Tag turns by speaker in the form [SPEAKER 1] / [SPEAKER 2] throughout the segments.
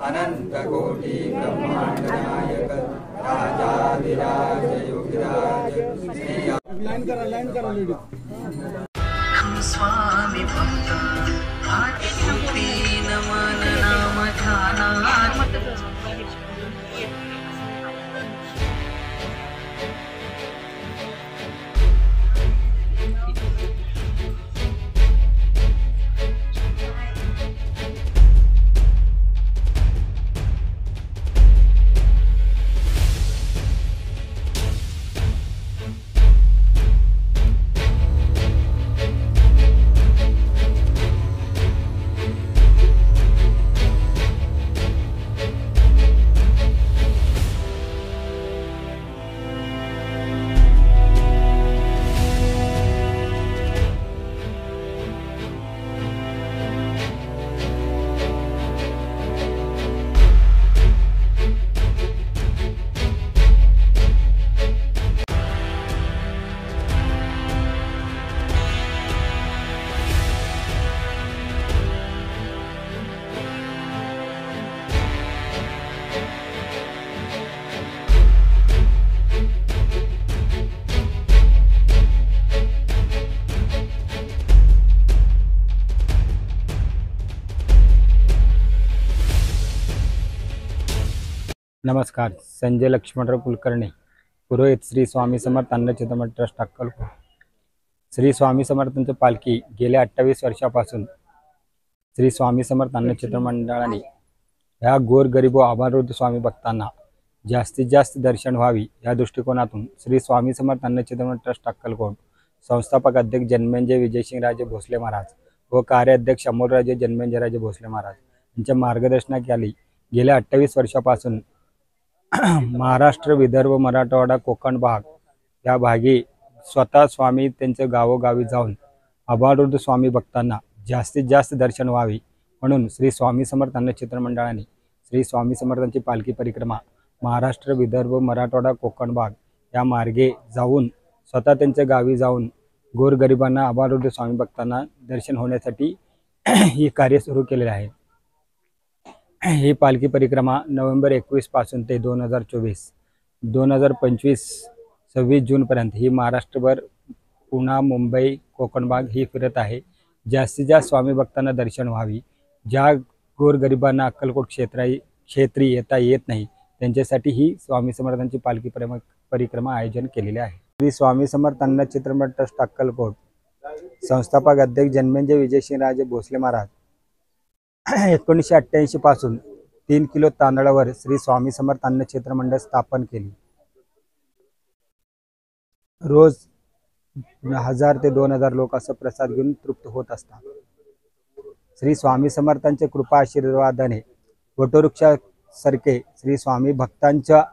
[SPEAKER 1] अनंत कोटि ब्रह्मांड नायक राजाधिराज योगिराज लाइन करा
[SPEAKER 2] स्वामी भक्त भाग्यमुक्ती नमन नाम ध्याना
[SPEAKER 3] नमस्कार. संजय लक्ष्मणराव कुलकर्णी, पुरोहित श्री स्वामी समर्थ अन्नचिंतन ट्रस्ट अक्कलकोट. श्री स्वामी समर्थांची पालखी गेल्या 28 वर्षापासून श्री स्वामी समर्थ अन्नचिंतन मंडळाने ह्या गोरगरीब व आभारवृद्ध स्वामी भक्तांना जास्तीत जास्त दर्शन व्हावी या दृष्टिकोनातून श्री स्वामी समर्थ अन्नचिंतन ट्रस्ट अक्कलकोट संस्थापक अध्यक्ष जन्मेंजय विजयसिंहराजे भोसले महाराज व कार्याध्यक्ष अमोलराजे जन्मेंजयराजे भोसले महाराज यांच्या मार्गदर्शनाखाली गेल्या 28 वर्षापासून महाराष्ट्र, विदर्भ, मराठवाडा, कोकण भाग या भागी स्वतः स्वामी त्यांचे गावोगावी जाऊन आभारवृद्ध स्वामी भक्तांना जास्तीत जास्त दर्शन व्हावे म्हणून श्री स्वामी समर्थ अन्नचिंतन मंडळाने श्री स्वामी समर्थांची पालखी परिक्रमा महाराष्ट्र, विदर्भ, मराठवाडा, कोकण भाग या मार्गे जाऊन स्वतः त्यांच्या गावी जाऊन गोरगरिबांना आभारवृद्ध स्वामी भक्तांना दर्शन होण्यासाठी ही कार्य सुरू केलेले आहे. ही पालखी परिक्रमा नोव्हेंबर 21 पासून ते 2025 26 जूनपर्यंत ही महाराष्ट्रभर पुणे, मुंबई, कोकण भाग ही फिरत आहे. जास्तीत जास्त स्वामी भक्तांना दर्शन व्हावी. ज्या गोरगरिबांना अक्कलकोट क्षेत्री येता येत नाही त्यांच्यासाठी ही स्वामी समर्थांची पालखी परिक्रमा आयोजन केलेले आहे। श्री स्वामी समर्थ अन्न चित्रमंडळ ट्रस्ट अक्कलकोट संस्थापक अध्यक्ष जन्मेजय विजयसिंहराजे भोसले महाराज 1988 पासून 3 किलो तांदळावर श्री स्वामी समर्थ अन्न चित्रमंडळ स्थापन केली। रोज 1000 ते 2000 लोक असं प्रसाद घेऊन तृप्त होत असतात। श्री स्वामी समर्थांचे कृपा आशीर्वादाने वटवृक्षासारखे श्री स्वामी भक्तांच्या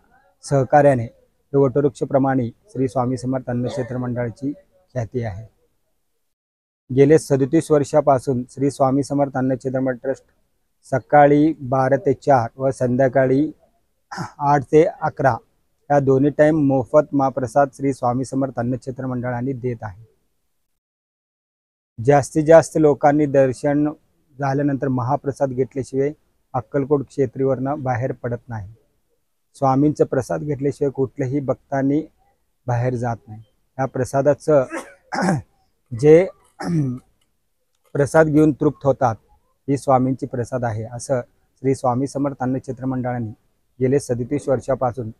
[SPEAKER 3] सहकार्याने वटवृक्षप्रमाणे श्री स्वामी समर्थ अन्न क्षेत्र मंडळाची ख्याती आहे। गेले 37 वर्षापासून श्री स्वामी समर्थ अन्न क्षेत्र मंडळ ट्रस्ट सकाळी 12 ते 4 व संध्याकाळी 8 ते 11 या दोन्ही टाइम मोफत महाप्रसाद श्री स्वामी समर्थ अन्न क्षेत्र मंडळाने देत आहे। जास्तीत जास्त लोकांनी दर्शन झाल्यानंतर महाप्रसाद घेतल्याशिवाय अक्कलकोट क्षेत्रीवरनं बाहेर पडत नाही। स्वामींचा प्रसाद घेतल्याशिवाय कुठल्याही भक्तांनी बाहेर जात नाही। या प्रसादाचं जे प्रसाद घेऊन तृप्त होतात ही स्वामींची प्रसाद आहे असं श्री स्वामी समर्थ अन्न क्षेत्र मंडळाने गेले 37 वर्षापासून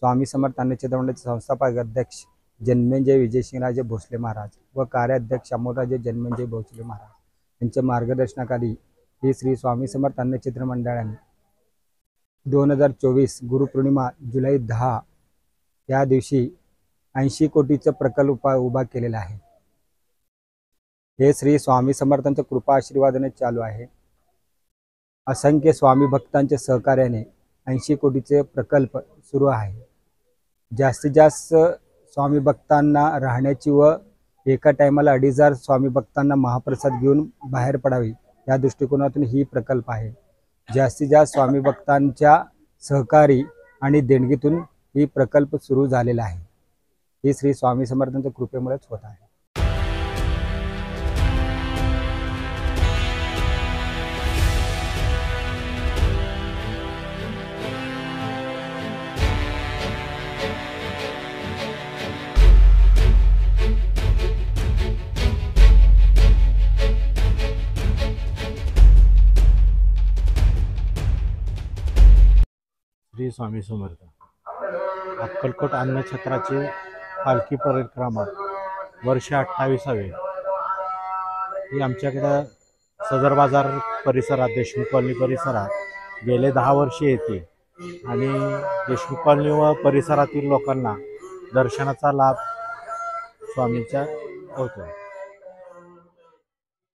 [SPEAKER 3] स्वामी समर्थ अन्न क्षेत्र मंडळाचे संस्थापक अध्यक्ष जन्मेजय विजयसिंहराजे भोसले महाराज व कार्याध्यक्ष अमोलराजे जन्मेजय भोसले महाराज यांच्या मार्गदर्शनाखाली ही श्री स्वामी समर्थ अन्न क्षेत्र मंडळाने 2024 गुरुपौर्णिमा जुलै 10 या दिवशी 80 कोटीचा प्रकल्प उभा केलेला आहे। हे श्री स्वामी समर्थांच्या कृपा आशीर्वादाने चालू आहे। असंख्य स्वामी भक्तांच्या सहकार्याने 80 कोटीचे प्रकल्प सुरू आहे। जास्तीत जास्त स्वामी भक्तांना राहण्याची व एका टायमाला 2500 स्वामी भक्तांना महाप्रसाद घेऊन बाहेर पडावे या दृष्टिकोनातून ही प्रकल्प आहे। जास्तीत जास्त स्वामी भक्तांच्या सहकारी आणि देणगीतून ही प्रकल्प सुरू झालेला आहे। ही श्री स्वामी समर्थांच्या कृपेमुळेच होत आहे।
[SPEAKER 4] श्री स्वामी समर्थ अक्कलकोट अन्नछत्राची पालखी परिक्रमा वर्ष 28वे ही आमच्याकडं सदर बाजार परिसरात देशमुख कॉलनी परिसरात गेले 10 वर्षे येते आणि देशमुख कॉलनी व परिसरातील लोकांना दर्शनाचा लाभ स्वामींचा होतो।